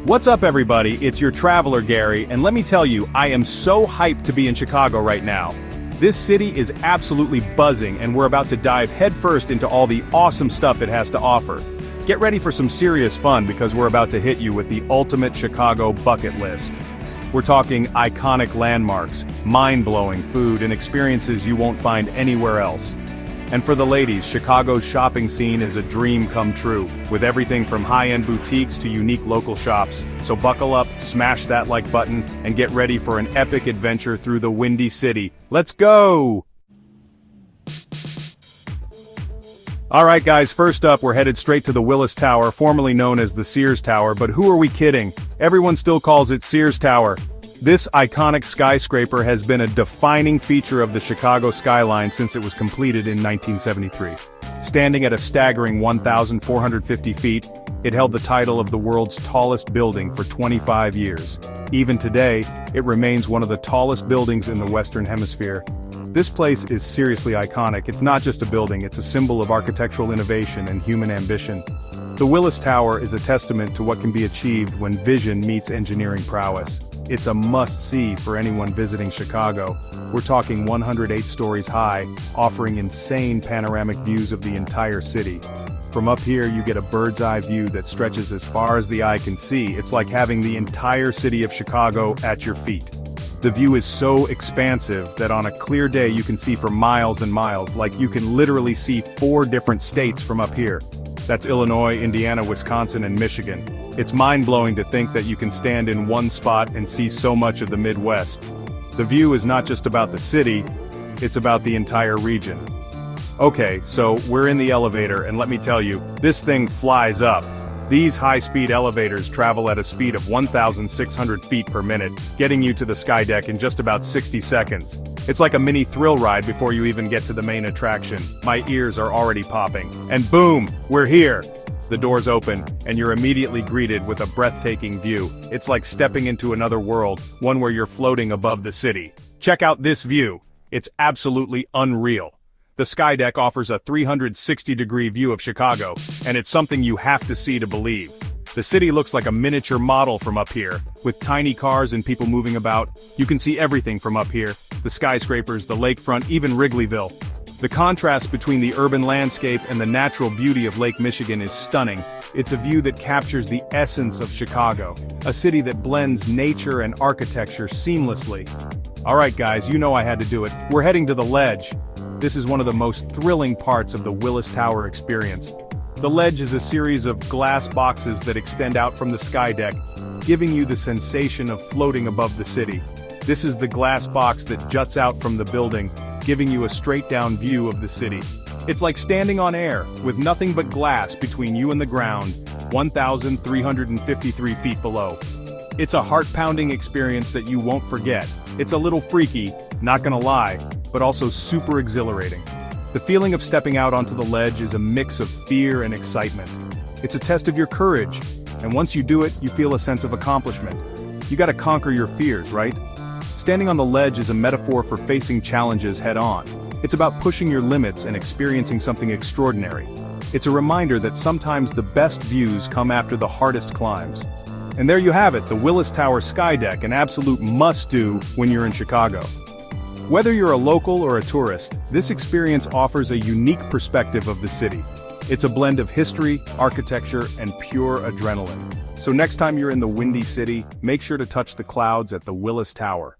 What's up everybody, it's your traveler Gary, and let me tell you, I am so hyped to be in Chicago right now. This city is absolutely buzzing and we're about to dive headfirst into all the awesome stuff it has to offer. Get ready for some serious fun because we're about to hit you with the ultimate Chicago bucket list. We're talking iconic landmarks, mind-blowing food and experiences you won't find anywhere else. And for the ladies, Chicago's shopping scene is a dream come true, with everything from high-end boutiques to unique local shops. So buckle up, smash that like button, and get ready for an epic adventure through the Windy City. Let's go! Alright guys, first up we're headed straight to the Willis Tower, formerly known as the Sears Tower, but who are we kidding? Everyone still calls it Sears Tower. This iconic skyscraper has been a defining feature of the Chicago skyline since it was completed in 1973. Standing at a staggering 1,450 feet, it held the title of the world's tallest building for 25 years. Even today, it remains one of the tallest buildings in the Western Hemisphere. This place is seriously iconic. It's not just a building, it's a symbol of architectural innovation and human ambition. The Willis Tower is a testament to what can be achieved when vision meets engineering prowess. It's a must-see for anyone visiting Chicago. We're talking 108 stories high, offering insane panoramic views of the entire city. From up here you get a bird's-eye view that stretches as far as the eye can see. It's like having the entire city of Chicago at your feet. The view is so expansive that on a clear day you can see for miles and miles, like you can literally see 4 different states from up here. That's Illinois, Indiana, Wisconsin, and Michigan. It's mind-blowing to think that you can stand in one spot and see so much of the Midwest. The view is not just about the city, it's about the entire region. Okay, so we're in the elevator, and let me tell you, this thing flies up. These high-speed elevators travel at a speed of 1,600 feet per minute, getting you to the sky deck in just about 60 seconds. It's like a mini thrill ride before you even get to the main attraction. My ears are already popping. And boom, we're here! The doors open, and you're immediately greeted with a breathtaking view. It's like stepping into another world, one where you're floating above the city. Check out this view. It's absolutely unreal. The sky deck offers a 360-degree view of Chicago, and it's something you have to see to believe. The city looks like a miniature model from up here, with tiny cars and people moving about. You can see everything from up here, the skyscrapers, the lakefront, even Wrigleyville. The contrast between the urban landscape and the natural beauty of Lake Michigan is stunning. It's a view that captures the essence of Chicago, a city that blends nature and architecture seamlessly. Alright guys, you know I had to do it. We're heading to the ledge. This is one of the most thrilling parts of the Willis Tower experience. The ledge is a series of glass boxes that extend out from the sky deck, giving you the sensation of floating above the city. This is the glass box that juts out from the building, giving you a straight-down view of the city. It's like standing on air, with nothing but glass between you and the ground, 1,353 feet below. It's a heart-pounding experience that you won't forget. It's a little freaky, not gonna lie, but also super exhilarating. The feeling of stepping out onto the ledge is a mix of fear and excitement. It's a test of your courage, and once you do it, you feel a sense of accomplishment. You gotta conquer your fears, right? Standing on the ledge is a metaphor for facing challenges head-on. It's about pushing your limits and experiencing something extraordinary. It's a reminder that sometimes the best views come after the hardest climbs. And there you have it, the Willis Tower Sky Deck, an absolute must-do when you're in Chicago. Whether you're a local or a tourist, this experience offers a unique perspective of the city. It's a blend of history, architecture, and pure adrenaline. So next time you're in the Windy City, make sure to touch the clouds at the Willis Tower.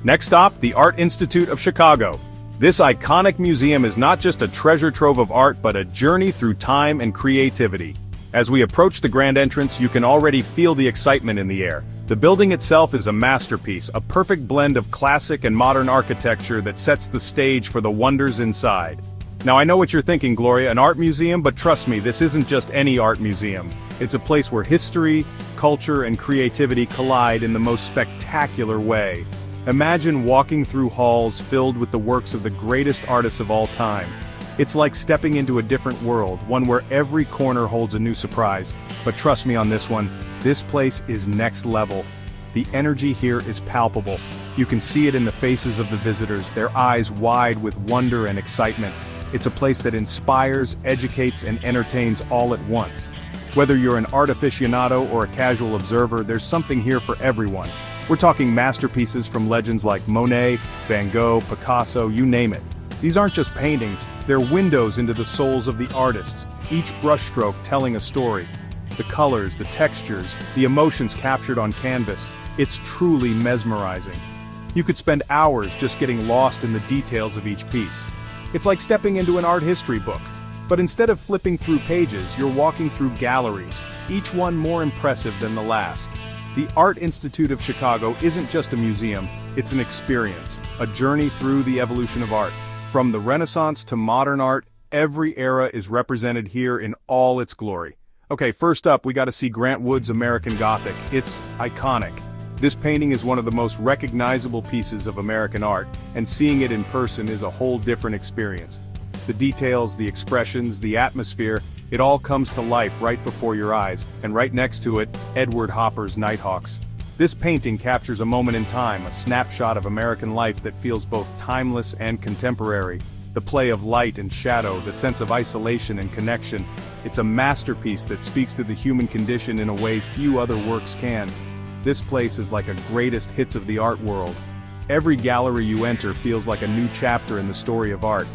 Next stop, the Art Institute of Chicago. This iconic museum is not just a treasure trove of art but a journey through time and creativity. As we approach the grand entrance, you can already feel the excitement in the air. The building itself is a masterpiece, a perfect blend of classic and modern architecture that sets the stage for the wonders inside. Now I know what you're thinking, Gloria, an art museum, but trust me, this isn't just any art museum. It's a place where history, culture, and creativity collide in the most spectacular way. Imagine walking through halls filled with the works of the greatest artists of all time. It's like stepping into a different world, one where every corner holds a new surprise. But trust me on this one, this place is next level. The energy here is palpable. You can see it in the faces of the visitors, their eyes wide with wonder and excitement. It's a place that inspires, educates, and entertains all at once. Whether you're an art aficionado or a casual observer, there's something here for everyone. We're talking masterpieces from legends like Monet, Van Gogh, Picasso, you name it. These aren't just paintings, they're windows into the souls of the artists, each brushstroke telling a story. The colors, the textures, the emotions captured on canvas, it's truly mesmerizing. You could spend hours just getting lost in the details of each piece. It's like stepping into an art history book. But instead of flipping through pages, you're walking through galleries, each one more impressive than the last. The Art Institute of Chicago isn't just a museum, it's an experience, a journey through the evolution of art. From the Renaissance to modern art, every era is represented here in all its glory. Okay, first up, we gotta see Grant Wood's American Gothic. It's iconic. This painting is one of the most recognizable pieces of American art, and seeing it in person is a whole different experience. The details, the expressions, the atmosphere, it all comes to life right before your eyes, and right next to it, Edward Hopper's Nighthawks. This painting captures a moment in time, a snapshot of American life that feels both timeless and contemporary. The play of light and shadow, the sense of isolation and connection. It's a masterpiece that speaks to the human condition in a way few other works can. This place is like a greatest hits of the art world. Every gallery you enter feels like a new chapter in the story of art.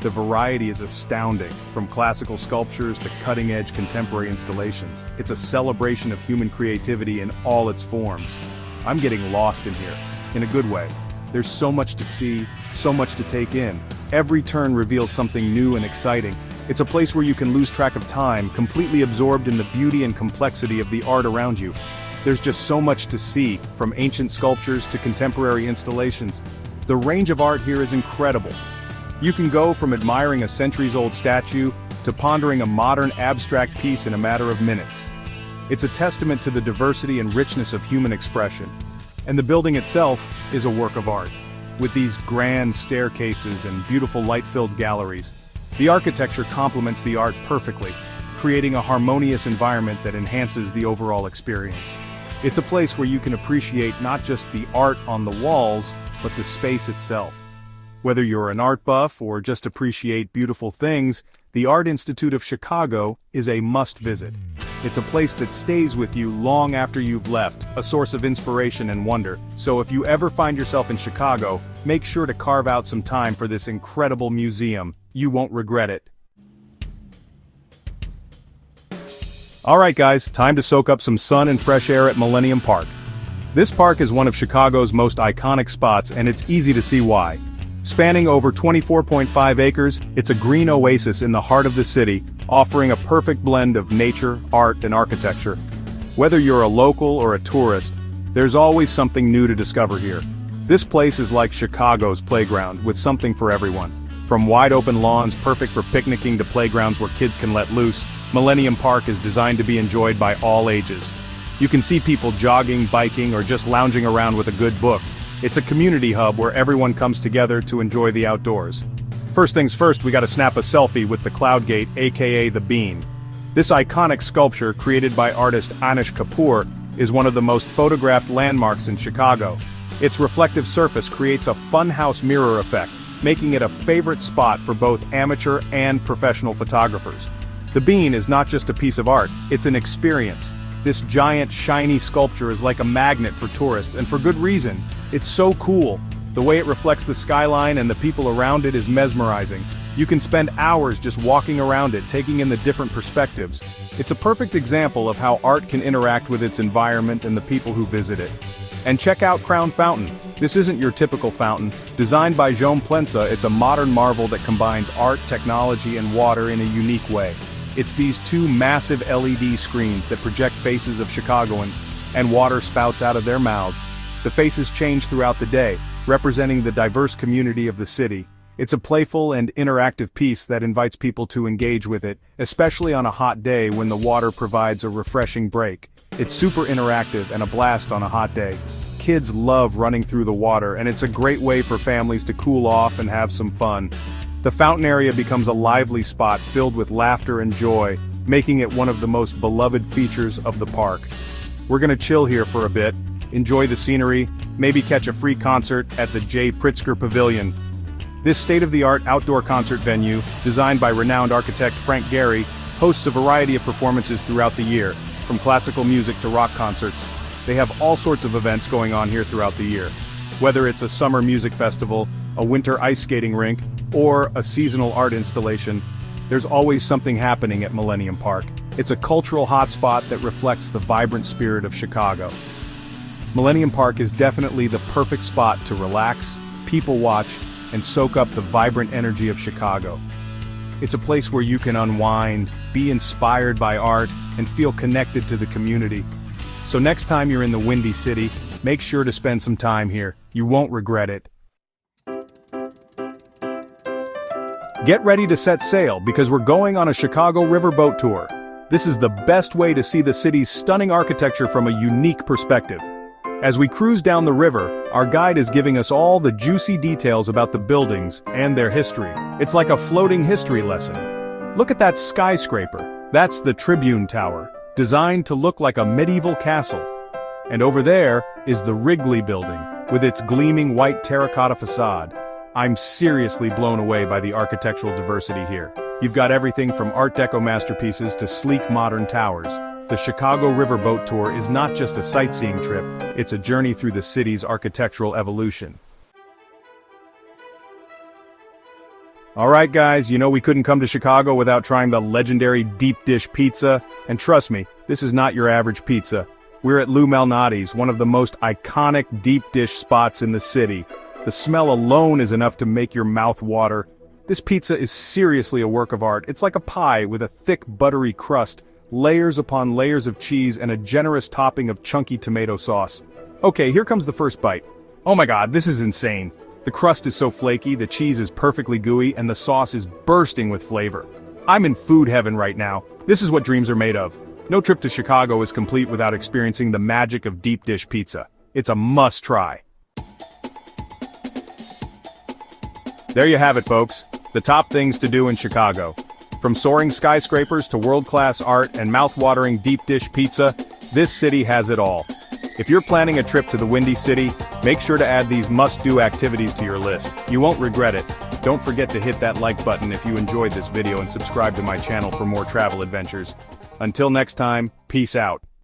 The variety is astounding, from classical sculptures to cutting-edge contemporary installations. It's a celebration of human creativity in all its forms. I'm getting lost in here, in a good way. There's so much to see, so much to take in. Every turn reveals something new and exciting. It's a place where you can lose track of time, completely absorbed in the beauty and complexity of the art around you. There's just so much to see, from ancient sculptures to contemporary installations. The range of art here is incredible. You can go from admiring a centuries-old statue to pondering a modern abstract piece in a matter of minutes. It's a testament to the diversity and richness of human expression. And the building itself is a work of art. With these grand staircases and beautiful light-filled galleries, the architecture complements the art perfectly, creating a harmonious environment that enhances the overall experience. It's a place where you can appreciate not just the art on the walls, but the space itself. Whether you're an art buff or just appreciate beautiful things, the Art Institute of Chicago is a must-visit. It's a place that stays with you long after you've left, a source of inspiration and wonder. So if you ever find yourself in Chicago, make sure to carve out some time for this incredible museum. You won't regret it. Alright guys, time to soak up some sun and fresh air at Millennium Park. This park is one of Chicago's most iconic spots, and it's easy to see why. Spanning over 24.5 acres, it's a green oasis in the heart of the city, offering a perfect blend of nature, art, and architecture. Whether you're a local or a tourist, there's always something new to discover here. This place is like Chicago's playground, with something for everyone. From wide-open lawns perfect for picnicking to playgrounds where kids can let loose, Millennium Park is designed to be enjoyed by all ages. You can see people jogging, biking, or just lounging around with a good book. It's a community hub where everyone comes together to enjoy the outdoors. First things first, we gotta snap a selfie with the Cloud Gate, aka the Bean. This iconic sculpture, created by artist Anish Kapoor, is one of the most photographed landmarks in Chicago. Its reflective surface creates a funhouse mirror effect, making it a favorite spot for both amateur and professional photographers. The Bean is not just a piece of art, it's an experience. This giant, shiny sculpture is like a magnet for tourists, and for good reason. It's so cool. The way it reflects the skyline and the people around it is mesmerizing. You can spend hours just walking around it, taking in the different perspectives. It's a perfect example of how art can interact with its environment and the people who visit it. And check out Crown Fountain. This isn't your typical fountain. Designed by Joan Plensa, it's a modern marvel that combines art, technology, and water in a unique way. It's these two massive LED screens that project faces of Chicagoans, and water spouts out of their mouths. The faces change throughout the day, representing the diverse community of the city. It's a playful and interactive piece that invites people to engage with it, especially on a hot day when the water provides a refreshing break. It's super interactive and a blast on a hot day. Kids love running through the water, and it's a great way for families to cool off and have some fun. The fountain area becomes a lively spot filled with laughter and joy, making it one of the most beloved features of the park. We're gonna chill here for a bit, enjoy the scenery, maybe catch a free concert at the J. Pritzker Pavilion. This state-of-the-art outdoor concert venue, designed by renowned architect Frank Gehry, hosts a variety of performances throughout the year, from classical music to rock concerts. They have all sorts of events going on here throughout the year. Whether it's a summer music festival, a winter ice skating rink, or a seasonal art installation, there's always something happening at Millennium Park. It's a cultural hotspot that reflects the vibrant spirit of Chicago. Millennium Park is definitely the perfect spot to relax, people watch, and soak up the vibrant energy of Chicago. It's a place where you can unwind, be inspired by art, and feel connected to the community. So next time you're in the Windy City, make sure to spend some time here. You won't regret it. Get ready to set sail because we're going on a Chicago riverboat tour. This is the best way to see the city's stunning architecture from a unique perspective. As we cruise down the river, our guide is giving us all the juicy details about the buildings and their history. It's like a floating history lesson. Look at that skyscraper. That's the Tribune Tower, designed to look like a medieval castle. And over there is the Wrigley Building, with its gleaming white terracotta facade. I'm seriously blown away by the architectural diversity here. You've got everything from Art Deco masterpieces to sleek modern towers. The Chicago Riverboat Tour is not just a sightseeing trip, it's a journey through the city's architectural evolution. Alright guys, you know we couldn't come to Chicago without trying the legendary deep dish pizza, and trust me, this is not your average pizza. We're at Lou Malnati's, one of the most iconic deep dish spots in the city. The smell alone is enough to make your mouth water. This pizza is seriously a work of art. It's like a pie with a thick buttery crust, layers upon layers of cheese and a generous topping of chunky tomato sauce. Okay, here comes the first bite. Oh my god, this is insane. The crust is so flaky, the cheese is perfectly gooey, and the sauce is bursting with flavor. I'm in food heaven right now. This is what dreams are made of. No trip to Chicago is complete without experiencing the magic of deep dish pizza. It's a must try. There you have it, folks. The top things to do in Chicago. From soaring skyscrapers to world-class art and mouth-watering deep dish pizza, this city has it all. If you're planning a trip to the Windy City, make sure to add these must-do activities to your list. You won't regret it. Don't forget to hit that like button if you enjoyed this video and subscribe to my channel for more travel adventures. Until next time, peace out.